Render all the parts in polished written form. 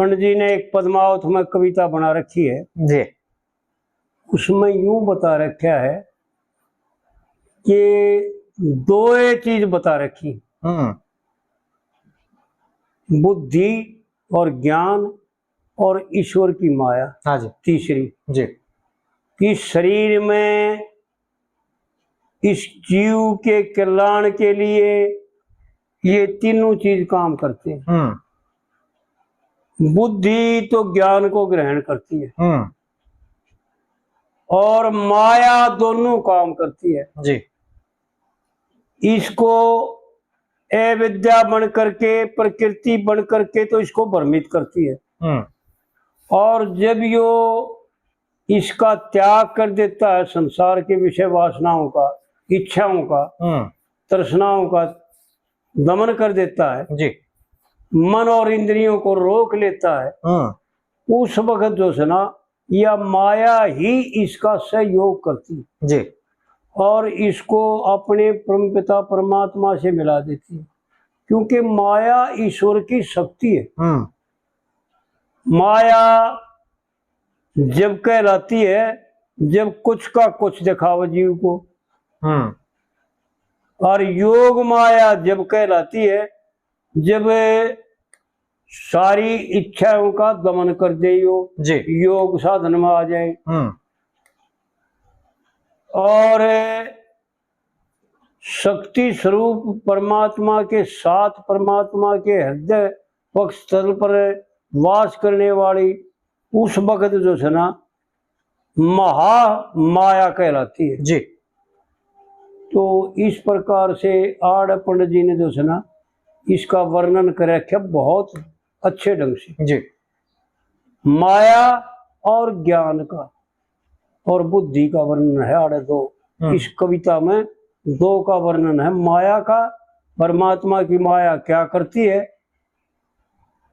पंडित जी ने एक पद्मावत में कविता बना रखी है जी। उसमें यूं बता रखा है कि दो चीज बता रखी, बुद्धि और ज्ञान और ईश्वर की माया। हाँ जी। तीसरी जी। कि शरीर में इस जीव के कल्याण के लिए ये तीनों चीज काम करते हैं। बुद्धि तो ज्ञान को ग्रहण करती है और माया दोनों काम करती है जी। इसको अविद्या बन करके, प्रकृति बन करके तो इसको भ्रमित करती है। और जब यो इसका त्याग कर देता है, संसार के विषय वासनाओं का, इच्छाओं का, तृष्णाओं का दमन कर देता है जी। मन और इंद्रियों को रोक लेता है, उस वक्त जो है ना यह माया ही इसका सहयोग करती है जी। और इसको अपने परमपिता परमात्मा से मिला देती है, क्योंकि माया ईश्वर की शक्ति है। माया जब कहलाती है जब कुछ का कुछ दिखावा जीव को, और योग माया जब कहलाती है जब सारी इच्छाओं का दमन कर दे योग साधन में आ जाए। और शक्ति स्वरूप परमात्मा के साथ, परमात्मा के हृदय पक्ष स्थल पर वास करने वाली उस वक्त जो है ना महा माया कहलाती है जी। तो इस प्रकार से आड़ पंडित जी ने जो है ना इसका वर्णन कर रखा बहुत अच्छे ढंग से जी। माया और ज्ञान का और बुद्धि का वर्णन है आड़े दो। इस कविता में दो का वर्णन है, माया का, परमात्मा की माया क्या करती है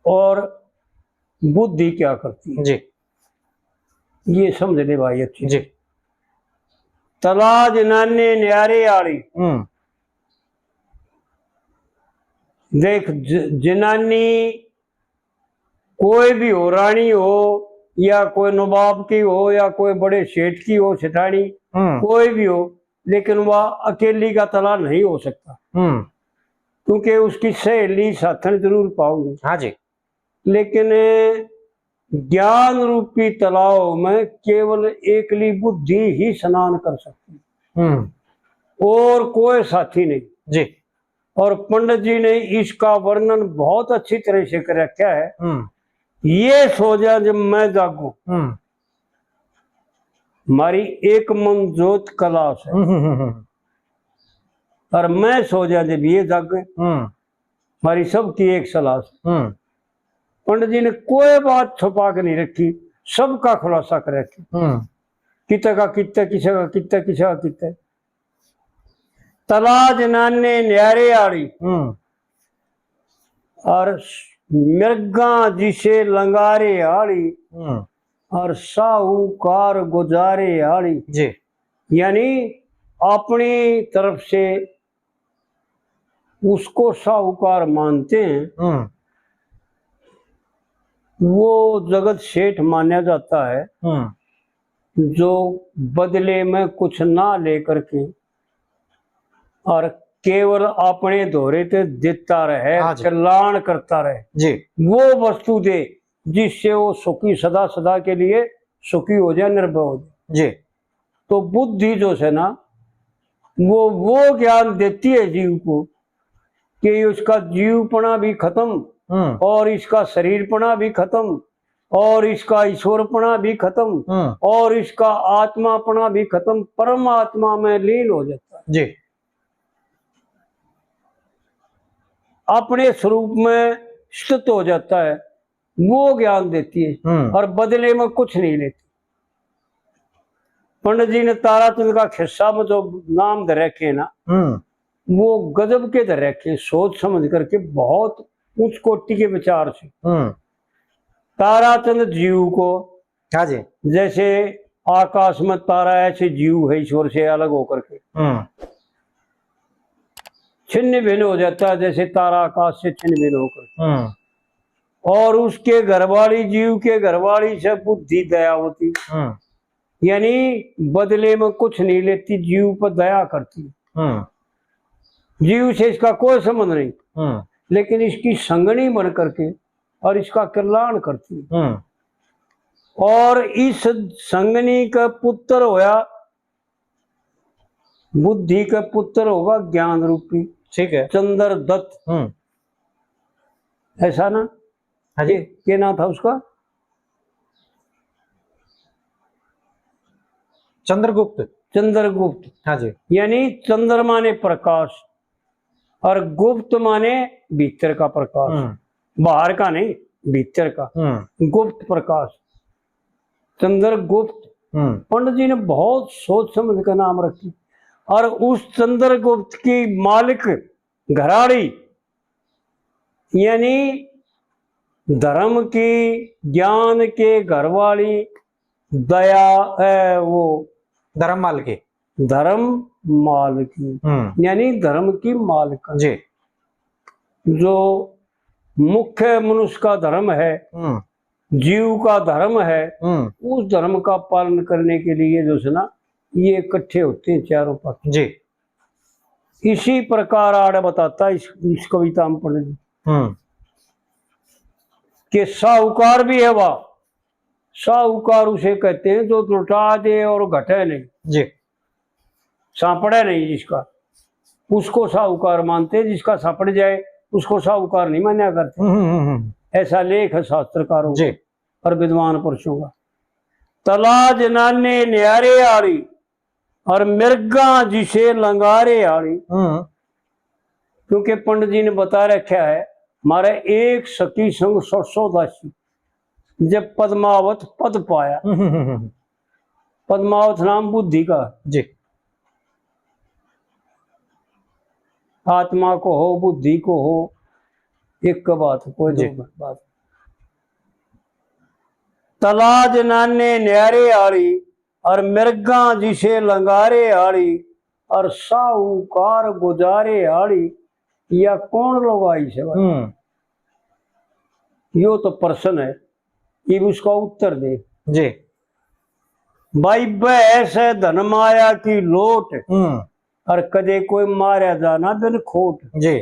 और बुद्धि क्या करती है जी। ये समझ ले भाई अच्छी जी। तला जनाने न्यारे आड़ी। देख जनानी कोई भी हो, रानी हो या कोई नवाब की हो या कोई बड़े सेठ की हो, सेठानी कोई भी हो, लेकिन वह अकेली का तला नहीं हो सकता क्योंकि उसकी सहेली साथन जरूर पाओगे। हाँ जी। लेकिन ज्ञान रूपी तालाब में केवल एकली बुद्धि ही स्नान कर सकती है और कोई साथी नहीं जी। और पंडित जी ने इसका वर्णन बहुत अच्छी तरह से कर रखा है। ये सो जा जब मैं जागू, हमारी एक मन जोत कलाश है और मैं सो जा जब ये जागे, हमारी सबकी एक सलाश। पंडित जी ने कोई बात छुपा के नहीं रखी, सबका खुलासा कर रखी, किते का किते, किसे का किते, किसे का किते। तला जनाने न्यारे आड़ी और मृगा जिसे लंगारे आड़ी और साहूकार गुजारे आड़ी जी। यानी अपनी तरफ से उसको साहूकार मानते हैं, वो जगत सेठ माना जाता है जो बदले में कुछ ना लेकर के और केवल अपने दोहरे ते देता रहे, कल्याण करता रहे जी। वो वस्तु दे जिससे वो सुखी सदा सदा के लिए सुखी हो जाए, निर्भय हो जाए जी। तो बुद्धि जो है ना वो ज्ञान देती है जीव को कि उसका जीवपना भी खत्म और इसका शरीरपना भी खत्म और इसका ईश्वरपना भी खत्म और इसका आत्मापना भी खत्म, परमात्मा में लीन हो जाता है जी। अपने स्वरूप में स्थित हो जाता है, वो ज्ञान देती है और बदले में कुछ नहीं लेती। पंडित जी ने ताराचंद का खिस्सा में जो नाम धर रखे ना वो गजब के धर रखे, सोच समझ करके बहुत उच्च कोटि के विचार से। ताराचंद जीव को, हाँ जी, जैसे आकाश में तारा ऐसे जीव है ईश्वर से अलग होकर के छिन्न भिन्न हो जाता है, जैसे तारा आकाश से छिन्न भिन्न होकर और उसके घरवाली, जीव के घरवाली से बुद्धि दया होती, यानी बदले में कुछ नहीं लेती, जीव पर दया करती। जीव से इसका कोई संबंध नहीं, लेकिन इसकी संगनी बन करके और इसका कल्याण करती। और इस संगनी का पुत्र होया, बुद्धि का पुत्र होगा ज्ञान रूपी, ठीक है, चंद्र दत्त, ऐसा ना? हाँ जी, क्या नाम था उसका? चंद्रगुप्त। चंद्रगुप्त, हाँ जी। यानी चंद्र माने प्रकाश और गुप्त माने भीतर का प्रकाश, बाहर का नहीं, भीतर का, गुप्त प्रकाश, चंद्रगुप्त। पंडित जी ने बहुत सोच समझ कर नाम रखी। और उस चंद्रगुप्त की मालिक घराड़ी, यानी धर्म की, ज्ञान के घरवाली, दया वो धर्म माल की, धर्म माल की, यानी धर्म की मालिक जी। जो मुख्य मनुष्य का धर्म है, जीव का धर्म है, उस धर्म का पालन करने के लिए जो है ना, ये इकट्ठे होते हैं चारों पक्ष जी। इसी प्रकार आड़ बताता इस कविता में पंडित जी कि साहूकार भी है वह। साहूकार उसे कहते हैं जो लुटा दे और घटे नहीं, जी, सापड़े नहीं जिसका, उसको साहूकार मानते। जिसका सापड़ जाए उसको साहूकार नहीं मान्या करते। ऐसा लेख है शास्त्रकारों जी और विद्वान पुरुषों का। तला जनाने न्यारे आड़ी और मिर्गा जिसे लंगारे आड़ी। क्योंकि पंडित जी ने बता रखा है, हमारे एक सखी संग 700 दासी, जब पद्मावत पद पाया। पद्मावत नाम बुद्धि का जी, आत्मा को हो, बुद्धि को हो, एक का बात, कोई दो बात। तला जनाने न्यारे आड़ी और मिर्गा जिसे लंगारे आड़ी और साहूकार गुजारे आड़ी। या कौन लोग आई से भाई? यो तो प्रश्न है, ये उसका उत्तर दे जी। भाई। ऐसे धन माया की लोट और कदे कोई मारा जाना बिन खोट। जी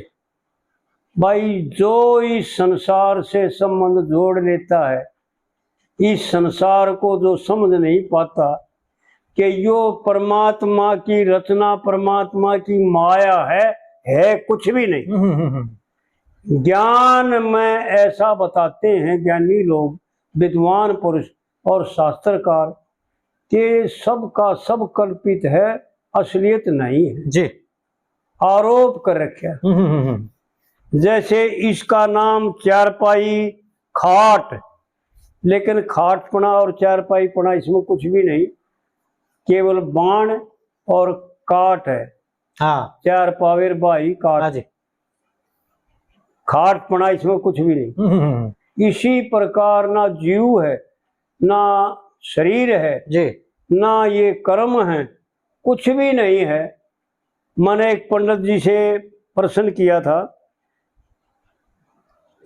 भाई, जो इस संसार से संबंध जोड़ लेता है, इस संसार को जो समझ नहीं पाता कि यो परमात्मा की रचना, परमात्मा की माया है कुछ भी नहीं। ज्ञान में ऐसा बताते हैं ज्ञानी लोग, विद्वान पुरुष और शास्त्रकार, कि सब का सब कल्पित है, असलियत नहीं है जी। आरोप कर रखा। जैसे इसका नाम चारपाई खाट, लेकिन खाटपना और चारपाईपना इसमें कुछ भी नहीं, केवल बाण और काट है। हाँ, चार पावेर भाई काट। हाँ जी। खाटपना इसमें कुछ भी नहीं। इसी प्रकार ना जीव है, ना शरीर है जी, ना ये कर्म है, कुछ भी नहीं है। मैंने एक पंडित जी से प्रश्न किया था,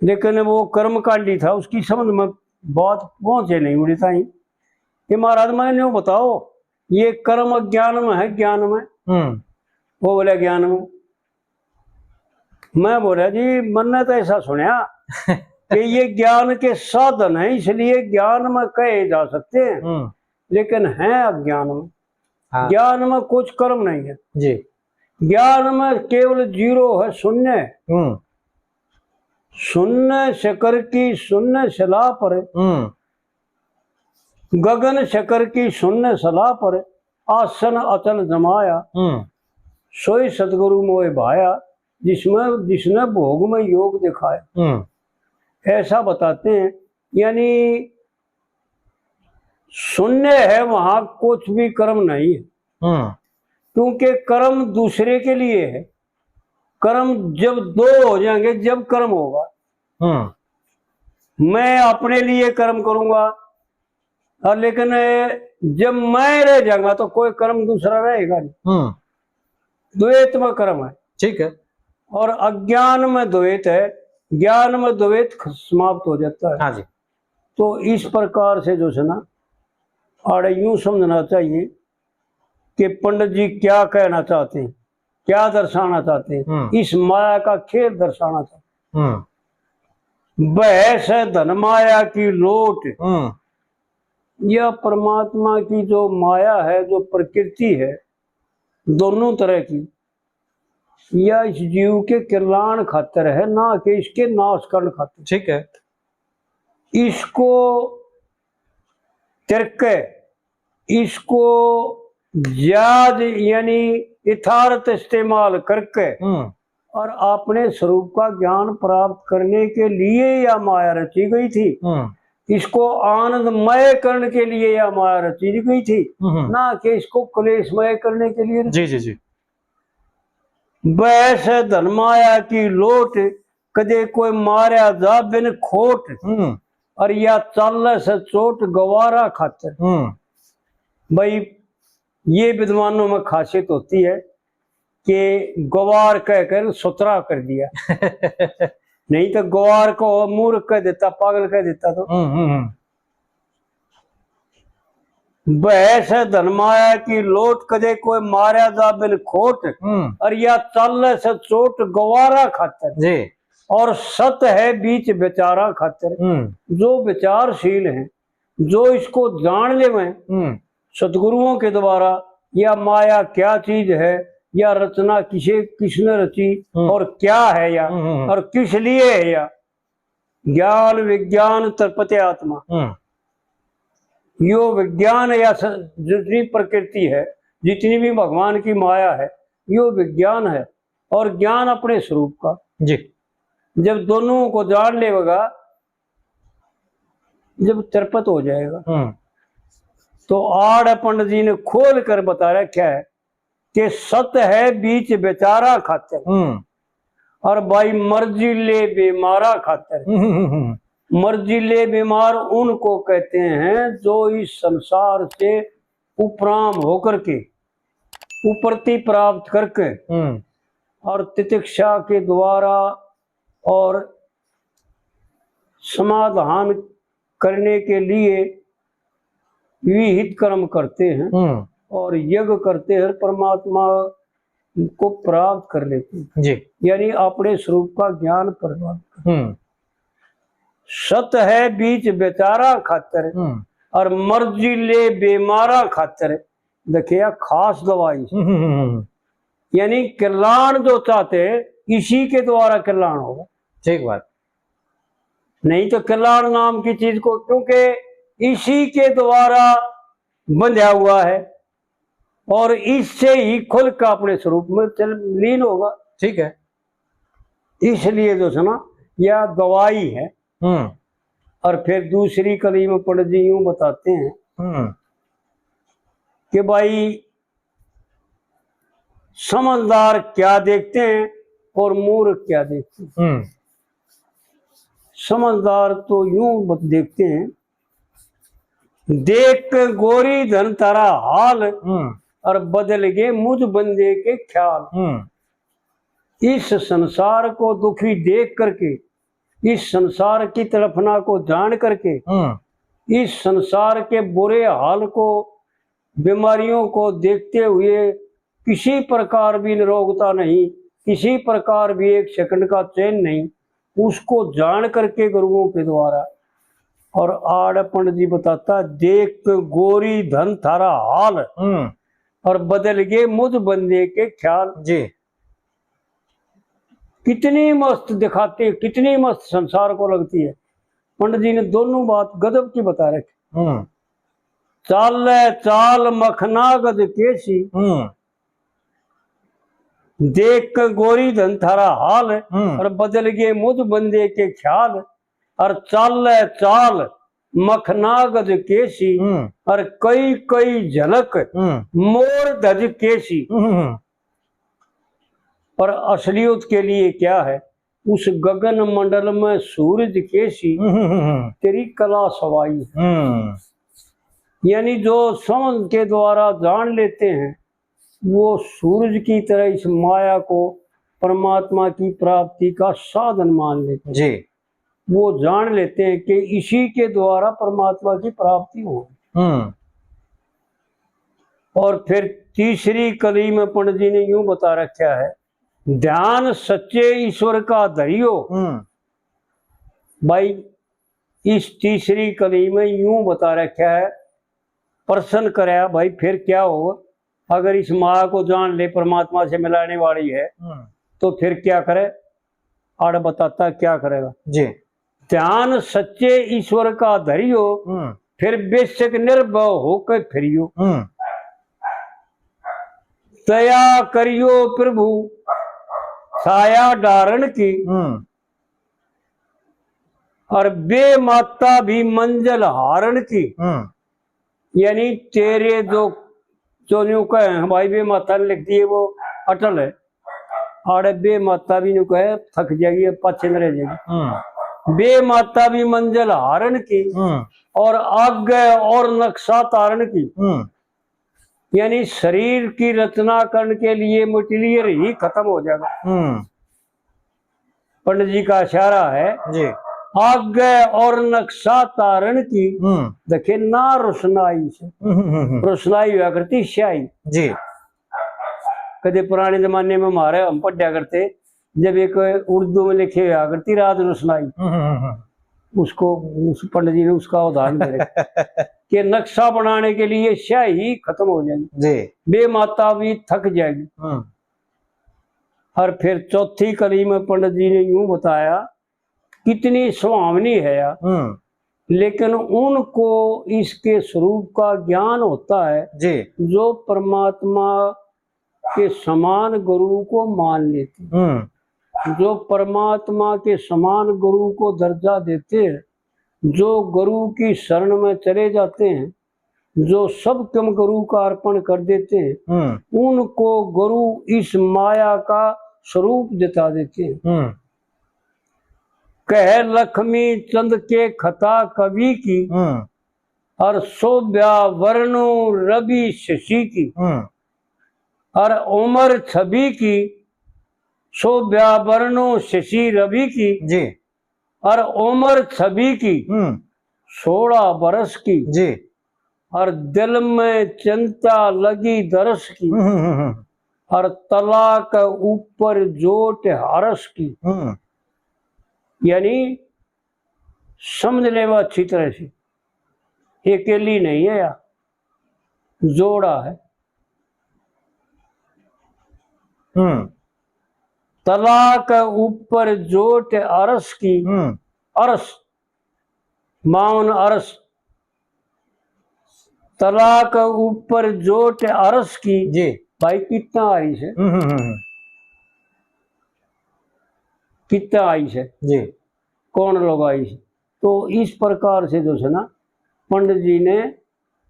लेकिन वो कर्मकांडी था, उसकी समझ में बात पहुंचे नहीं उड़ी ताई कि महाराज मैंने वो बताओ, ये कर्म ज्ञान में है, ज्ञान में? वो बोला ज्ञान में। मैं बोला जी मैंने तो ऐसा सुना कि ये ज्ञान के साधन है, इसलिए ज्ञान में कहे जा सकते हैं, लेकिन है अज्ञान में। हाँ। ज्ञान में कुछ कर्म नहीं है जी। ज्ञान में केवल जीरो है, शून्य है। शून्य शकर की शून्य सलाह पर, गगन शकर की शून्य सलाह पर, आसन अचल जमाया, सोई सतगुरु मोह भाया, जिसने भोग में योग दिखाया। ऐसा बताते हैं, यानी शून्य है, वहां कुछ भी कर्म नहीं है। क्योंकि कर्म दूसरे के लिए है। कर्म जब दो हो जाएंगे, जब कर्म होगा। मैं अपने लिए कर्म करूंगा, और लेकिन जब मैं रह जाऊंगा तो कोई कर्म दूसरा रहेगा नहीं। द्वैत में कर्म है, ठीक है। और अज्ञान में द्वैत है, ज्ञान में द्वैत समाप्त हो जाता है। हाँ जी। तो इस प्रकार से जो है ना आड़े यूं समझना चाहिए कि पंडित जी क्या कहना चाहते हैं, क्या दर्शाना चाहते हैं, इस माया का खेल दर्शाना चाहते हैं। वह से धन माया की लोट, यह परमात्मा की जो माया है, जो प्रकृति है दोनों तरह की, यह इस जीव के कल्याण खातिर है, ना कि इसके नाश करने खातिर। ठीक है। इसको तिरक, इसको ज्याद यानी यथार्थ इस्तेमाल करके और अपने स्वरूप का ज्ञान प्राप्त करने के लिए यह माया रची गई थी। इसको आनंदमय करने के लिए यह माया रची गई थी, ना कि इसको क्लेशमय करने के लिए। जी जी जी। वैसे धन माया की लोट, कदे कोई मारा जा बिन खोट, और या चल से चोट गवारा खातिर। भाई ये विद्वानों में खासियत होती है कि गवार कहकर सुतरा कर दिया नहीं तो गवार को मूर्ख कह देता, पागल कह देता। तो वैसे धन माया की लोट, कदे कोई मारा जा बिन खोट, और या चल से चोट गवारा खातिर जी। और सत है बीच विचारा खातिर। जो विचारशील हैं, जो इसको जान ले सदगुरुओं के द्वारा, या माया क्या चीज है, या रचना किसने रची और क्या है, या और किस लिए है, या ज्ञान विज्ञान तर्पते आत्मा, यो विज्ञान या जितनी प्रकृति है, जितनी भी भगवान की माया है, यो विज्ञान है और ज्ञान अपने स्वरूप का जी। जब दोनों को जान लेगा, जब तिरपत हो जाएगा। तो आड़ पंडित जी ने खोल कर बता रखा है कि सत है बीच बेचारा खातिर, और भाई मर्जी ले बीमारा खातिर। मर्जी ले बीमार उनको कहते हैं जो इस संसार से उपराम होकर के, उपरति प्राप्त करके और तितिक्षा के द्वारा और समाधान करने के लिए विहित कर्म करते हैं और यज्ञ करते हैं, परमात्मा को प्राप्त कर लेते हैं जी। यानी अपने स्वरूप का ज्ञान प्राप्त। सत है बीच बेचारा खातिर, और मर्जी ले बेमारा खातिर। देखिए खास दवाई यानी कल्याण जो चाहते इसी के द्वारा कल्याण होगा। ठीक बात। नहीं तो कल्याण नाम की चीज को, क्योंकि इसी के द्वारा बंधा हुआ है और इससे ही खुल का अपने स्वरूप में लीन होगा। ठीक है। इसलिए जो है ना यह गवाही है। और फिर दूसरी कली में पंडित जी यूं बताते हैं कि भाई समझदार क्या देखते हैं और मूर्ख क्या देखते हैं। समझदार तो यूं देखते हैं, देख गोरी धन तारा हाल, और बदल गए मुझ बंदे के ख्याल। इस संसार को दुखी देख करके, इस संसार की तड़फना को जान करके, इस संसार के बुरे हाल को, बीमारियों को देखते हुए किसी प्रकार भी निरोगता नहीं, किसी प्रकार भी एक सेकंड का चैन नहीं, उसको जान करके गुरुओं के द्वारा। और आड़ पंडित जी बताता, देख गोरी धन थारा हाल, और बदल गए मुझ बंदे के ख्याल जी। कितनी मस्त दिखाते, कितनी मस्त संसार को लगती है। पंडित जी ने दोनों बात गजब की बता रखी। चाल चाल मखना गज केसी, देख गोरी धन थारा हाल, और बदल गए मुझ बंदे के ख्याल। और चाल चाल मखना गज केसी, और कई कई झलक मोर धज केसी। पर असलियत के लिए क्या है, उस गगन मंडल में सूरज केसी, तेरी कला सवाई। यानी जो समझ के द्वारा जान लेते हैं, वो सूरज की तरह इस माया को परमात्मा की प्राप्ति का साधन मान लेते हैं। जी। वो जान लेते हैं कि इसी के द्वारा परमात्मा की प्राप्ति हो। और फिर तीसरी कली में पंडित जी ने यूं बता रखा है, ध्यान सच्चे ईश्वर का धरियो। भाई इस तीसरी कली में यूं बता रखा है, प्रश्न कराया भाई फिर क्या होगा अगर इस माया को जान ले परमात्मा से मिलाने वाली है तो फिर क्या करे। आड़ बताता क्या करेगा जी। ध्यान सच्चे ईश्वर का धरियो, फिर बेशक निर्भय होकर फिरियो। दया करियो प्रभु छाया धारण की, और बे माता भी मंजल हारण की। यानी तेरे जो न्यू कहे भाई बे माता ने लिख दिए वो अटल है, और बे माता भी न्यू कहे थक जाएगी पाछे न रह जाएगी। बे माता भी मंजल हारण की, और आगे और नक्शा तारण की। यानी शरीर की रचना करने के लिए मटीरियल ही खत्म हो जाएगा। पंडित जी का इशारा है जी। आगे और नक्शा तारण की, देखे ना रोशनाई से, रोशनाई हुआ करती स्याही। जी। कदे पुराने जमाने में हमारे हम पढ़ा करते, जब एक उर्दू में लिखे हुआ करती रात रोशनाई, उसको उस पंडित जी ने उसका उदाहरण दे रखा कि नक्शा बनाने के लिए स्याही खत्म हो जाएगी जी। बेमाता भी थक जाएगी। और फिर चौथी कली में पंडित जी ने यूं बताया, कितनी सुहावनी है यार, लेकिन उनको इसके स्वरूप का ज्ञान होता है जी। जो परमात्मा के समान गुरु को मान लेते, जो परमात्मा के समान गुरु को दर्जा देते हैं, जो गुरु की शरण में चले जाते हैं, जो सब कम गुरु का अर्पण कर देते हैं, उनको गुरु इस माया का स्वरूप जता देते हैं। कह लक्ष्मी चंद के खता कवि की, और शोभ्या वर्णो रवि शशि की, और उमर छवि की, शोभ्या वर्णो शशि रवि की जी, और उमर छवि की 16 बरस की जी, और दिल में चिंता लगी दरस की, और तलाक ऊपर जोट हरस की। यानी समझ ले वो अच्छी तरह से, अकेली नहीं है यार, जोड़ा है। तलाक ऊपर जोट अरस की, अरस माउन अरस, तलाक ऊपर जोट अरस की। जी। भाई कितना आई से, कितना आई से जी। कौन लोग आई से। तो इस प्रकार से जो है ना पंडित जी ने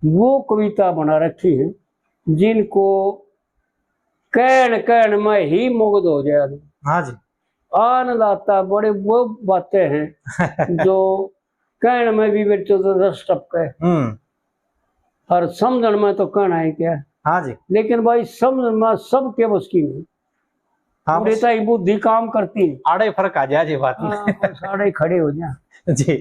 वो कविता बना रखी है जिनको कहन में ही मुग्ध हो जाए। हाँ जी। आनंद आता, बड़े वो बातें हैं जो कहन में भी बच्चों तो रस टपके, और समझन में तो कहना है क्या। हाँ जी। लेकिन भाई समझ में सबके बस की नहीं। हाँ, बुद्धि काम करती है, आड़े फर्क आ जाए जी बात में। आड़े खड़े हो जाए जी।